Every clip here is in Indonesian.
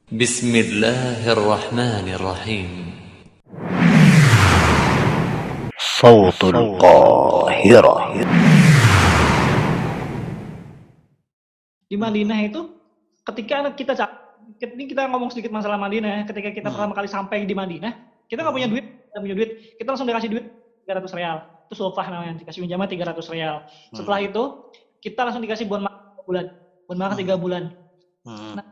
بسم الله الرحمن الرحيم. صوت القاهرة. Di Madinah itu ketika ini kita ngomong sedikit masalah Madinah ya. Ketika kita pertama kali sampai di Madinah, kita nggak punya duit, kita langsung dikasih duit 300 real. Itu sulfah namanya, dikasih pinjaman 300 real. Setelah itu kita langsung dikasih bon makan 3 bulan. Nah,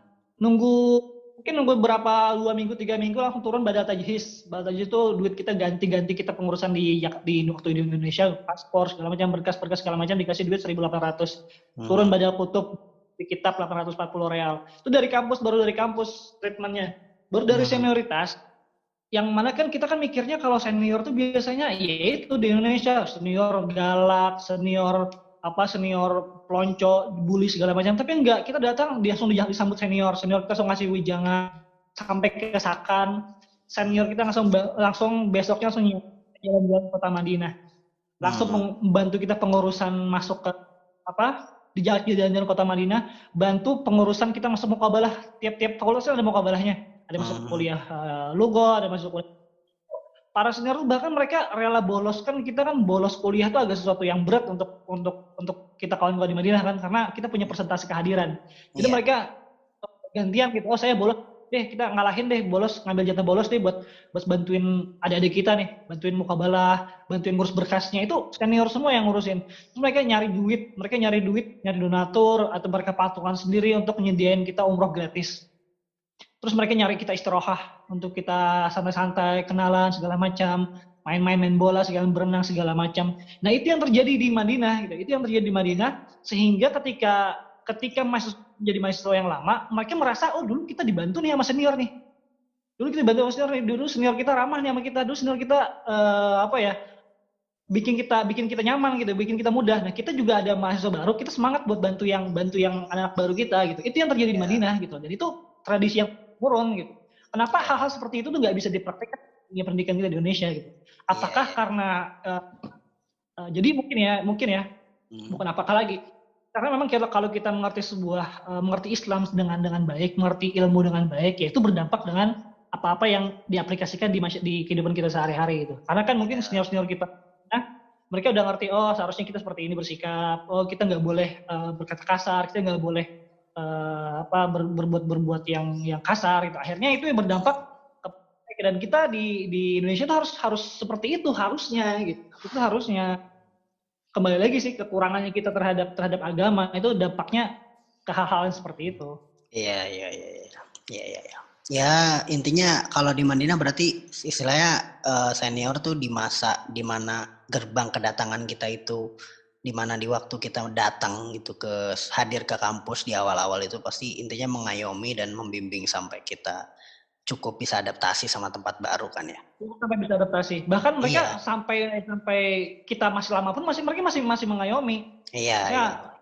mungkin nunggu berapa 2 minggu 3 minggu langsung turun badal tajhis. Badal tajhis itu duit kita ganti kita pengurusan di waktu di Indonesia, paspor segala macam, berkas segala macam, dikasih duit 1.800. Turun badal kutub di kitab 840 real. Itu baru dari kampus treatmentnya. Baru dari senioritas, yang mana kan kita kan mikirnya kalau senior tuh biasanya ya itu di Indonesia senior galak, senior pelonco, bully segala macam. Tapi enggak, kita datang langsung disambut senior kita langsung ngasih wijangan sampai kesakan. Senior kita langsung besoknya langsung jalan-jalan kota Madinah. Langsung membantu kita pengurusan masuk ke di jalan-jalan kota Madinah, bantu pengurusan kita masuk mukabalah. Tiap fakultas ada mukabalahnya. Ada masuk kuliah lugo, ada masuk kuliah. Para senior bahkan mereka rela bolos, kan kita kan bolos kuliah itu agak sesuatu yang berat untuk kita kawan-kawan di Madinah kan, karena kita punya persentase kehadiran. Jadi mereka gantian gitu, saya bolos deh, kita ngalahin deh bolos, ngambil jatah bolos deh buat bantuin adik-adik kita nih, bantuin mukabalah, bantuin ngurus berkasnya. Itu senior semua yang ngurusin. Terus mereka nyari duit, nyari donatur atau mereka patungan sendiri untuk nyediain kita umroh gratis. Terus mereka nyari kita istirahat untuk kita santai-santai, kenalan segala macam, main bola, segala berenang segala macam. Nah, itu yang terjadi di Madinah gitu. Itu yang terjadi di Madinah, sehingga ketika jadi mahasiswa yang lama, mereka merasa dulu kita dibantu nih sama senior nih. Dulu kita dibantu sama senior nih, dulu senior kita ramah nih sama kita, dulu senior kita bikin kita nyaman gitu, bikin kita mudah. Nah, kita juga ada mahasiswa baru, kita semangat buat bantu yang anak baru kita gitu. Itu yang terjadi di Madinah gitu. Dan itu tradisi yang turun gitu. Kenapa hal-hal seperti itu tuh nggak bisa dipraktekkan di pendidikan kita di Indonesia gitu? Apakah karena jadi mungkin ya, bukan apakah lagi? Karena memang kalau kita mengerti Islam dengan baik, mengerti ilmu dengan baik, ya itu berdampak dengan apa-apa yang diaplikasikan di kehidupan kita sehari-hari gitu. Karena kan mungkin senior-senior kita, mereka udah ngerti, seharusnya kita seperti ini bersikap, kita nggak boleh berkata kasar, kita nggak boleh berbuat yang kasar gitu. Akhirnya itu yang berdampak dan kita di Indonesia itu harus seperti itu harusnya gitu. Itu harusnya kembali lagi sih kekurangannya kita terhadap agama itu dampaknya ke hal-hal yang seperti itu. Iya. Ya, intinya kalau di Madinah berarti istilahnya senior tuh di masa dimana gerbang kedatangan kita itu, dimana di waktu kita datang gitu hadir ke kampus di awal-awal itu pasti intinya mengayomi dan membimbing sampai kita cukup bisa adaptasi sama tempat baru kan ya. Sampai bisa adaptasi. Bahkan mereka sampai kita masih lama pun mereka masih mengayomi. Iya.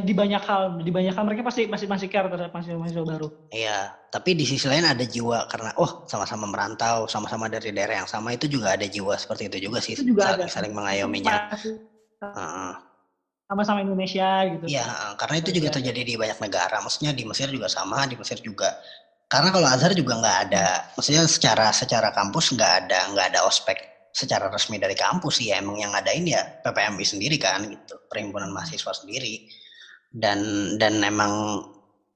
Di banyak hal mereka masih care terhadap mahasiswa baru. Iya, tapi di sisi lain ada jiwa karena sama-sama merantau, sama-sama dari daerah yang sama, itu juga ada jiwa seperti itu juga sih, saling mengayominya. Sama-sama Indonesia gitu. Iya, karena itu juga terjadi di banyak negara. Maksudnya di Mesir juga sama, di Mesir juga. Karena kalau Azhar juga nggak ada, maksudnya secara kampus nggak ada ospek secara resmi dari kampus sih ya. Emang yang ngadain ya PPMI sendiri kan gitu, perhimpunan mahasiswa sendiri. Dan emang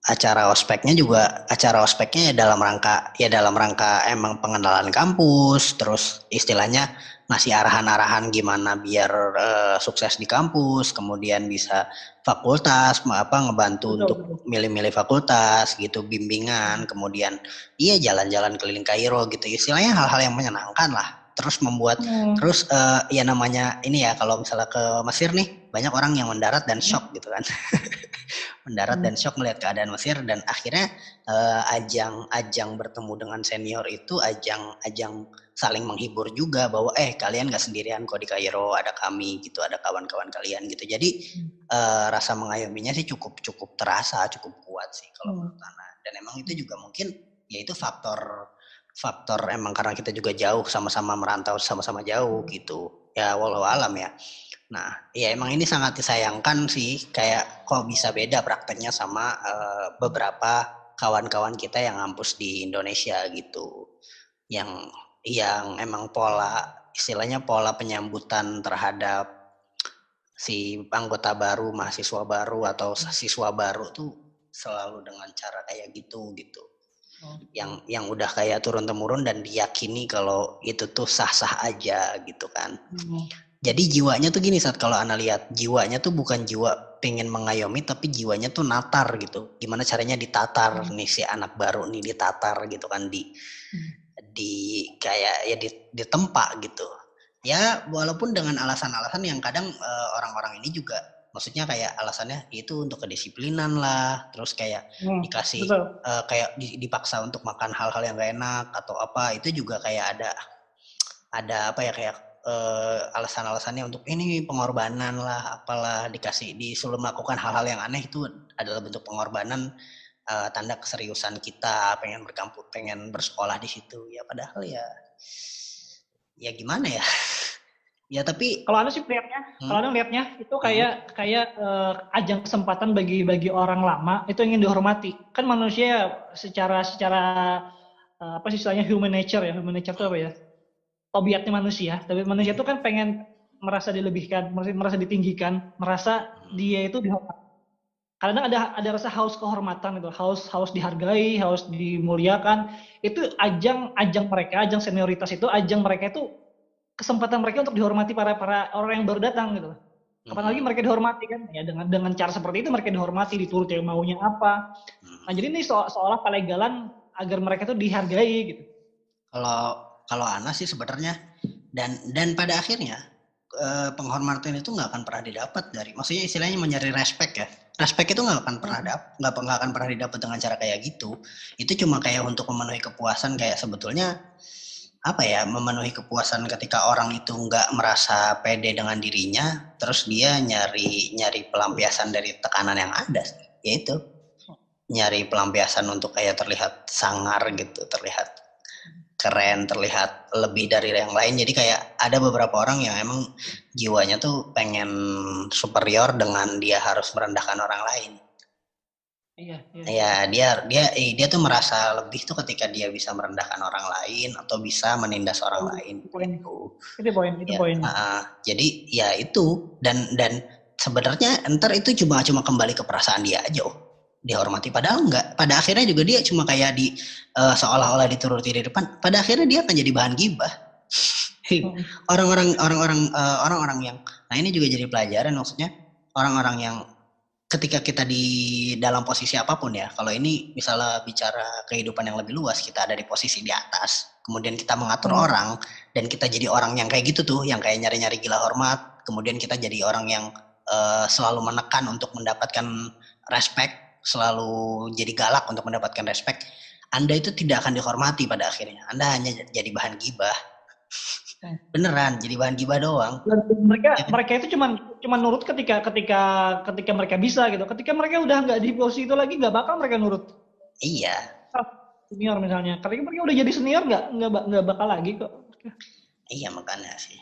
acara ospeknya ya dalam rangka emang pengenalan kampus, terus istilahnya ngasih arahan-arahan gimana biar sukses di kampus, kemudian bisa fakultas ngebantu untuk milih-milih fakultas gitu, bimbingan, kemudian jalan-jalan keliling Kairo gitu, istilahnya hal-hal yang menyenangkan lah. Terus membuat terus ya namanya ini ya, kalau misalnya ke Mesir nih banyak orang yang mendarat dan shock gitu kan. Mendarat dan shock melihat keadaan Mesir, dan akhirnya ajang bertemu dengan senior itu ajang saling menghibur juga bahwa kalian gak sendirian kok di Kairo, ada kami gitu, ada kawan-kawan kalian gitu. Jadi rasa mengayominya sih cukup terasa, cukup kuat sih kalau menurut Ana. Dan emang itu juga mungkin yaitu faktor emang karena kita juga jauh, sama-sama merantau, sama-sama jauh gitu ya, walau alam ya. Nah, ya emang ini sangat disayangkan sih, kayak kok bisa beda prakteknya sama beberapa kawan-kawan kita yang ngampus di Indonesia gitu, yang emang istilahnya pola penyambutan terhadap si anggota baru, mahasiswa baru atau siswa baru tuh selalu dengan cara kayak gitu. Yang udah kayak turun temurun dan diyakini kalau itu tuh sah-sah aja gitu kan. Jadi jiwanya tuh gini, saat kalau Ana lihat, jiwanya tuh bukan jiwa pengen mengayomi, tapi jiwanya tuh natar gitu. Gimana caranya ditatar nih si anak baru nih, ditatar gitu kan, di kayak ya ditempa gitu. Ya walaupun dengan alasan-alasan yang kadang orang-orang ini juga, maksudnya kayak alasannya itu untuk kedisiplinan lah, terus kayak dikasih kayak dipaksa untuk makan hal-hal yang gak enak atau apa, itu juga kayak ada apa ya, kayak alasan-alasannya untuk ini pengorbanan lah, apalah, disuruh melakukan hal-hal yang aneh, itu adalah bentuk pengorbanan, tanda keseriusan kita pengen bersekolah di situ. Ya padahal ya gimana ya. Ya tapi kalau Anda sih lihatnya itu kayak ajang kesempatan bagi orang lama itu ingin dihormati. Kan manusia secara apa sih istilahnya, human nature itu apa ya? Tabiatnya manusia itu kan pengen merasa dilebihkan, merasa ditinggikan, merasa dia itu dihormati. Kadang ada rasa haus kehormatan itu, haus dihargai, haus dimuliakan. Itu ajang senioritas itu, ajang mereka itu kesempatan mereka untuk dihormati para orang yang baru datang gitu. Kapan lagi mereka dihormati kan? Ya dengan cara seperti itu mereka dihormati, dituruti maunya apa. Nah jadi ini seolah pelegalan agar mereka itu dihargai gitu. Kalau Ana sih sebenarnya dan pada akhirnya penghormatan itu nggak akan pernah didapat maksudnya istilahnya mencari respect ya. Respect itu nggak akan pernah didapat dengan cara kayak gitu. Itu cuma kayak untuk memenuhi kepuasan, kayak sebetulnya apa ya, memenuhi kepuasan ketika orang itu nggak merasa pede dengan dirinya, terus dia nyari pelampiasan dari tekanan yang ada, yaitu nyari pelampiasan untuk kayak terlihat sangar gitu, terlihat keren, terlihat lebih dari yang lain. Jadi kayak ada beberapa orang yang emang jiwanya tuh pengen superior dengan dia harus merendahkan orang lain. Iya. Dia tuh merasa lebih tuh ketika dia bisa merendahkan orang lain atau bisa menindas orang lain. Itu poin. Jadi ya itu dan sebenarnya ntar itu cuma kembali ke perasaan dia aja. Dihormati, padahal enggak. Pada akhirnya juga dia cuma kayak seolah-olah dituruti di depan. Pada akhirnya dia akan jadi bahan gibah. Orang-orang yang, nah ini juga jadi pelajaran, maksudnya orang-orang yang ketika kita di dalam posisi apapun ya, kalau ini misalnya bicara kehidupan yang lebih luas, kita ada di posisi di atas, kemudian kita mengatur orang dan kita jadi orang yang kayak gitu tuh, yang kayak nyari-nyari gila hormat, kemudian kita jadi orang yang selalu menekan untuk mendapatkan respect, selalu jadi galak untuk mendapatkan respect, Anda itu tidak akan dihormati pada akhirnya. Anda hanya jadi bahan gibah. Beneran, jadi bahan gibah doang. Mereka itu cuma nurut ketika mereka bisa gitu. Ketika mereka udah nggak di posisi itu lagi, nggak bakal mereka nurut. Iya. Senior misalnya, ketika mereka udah jadi senior nggak bakal lagi kok. Iya makanya sih.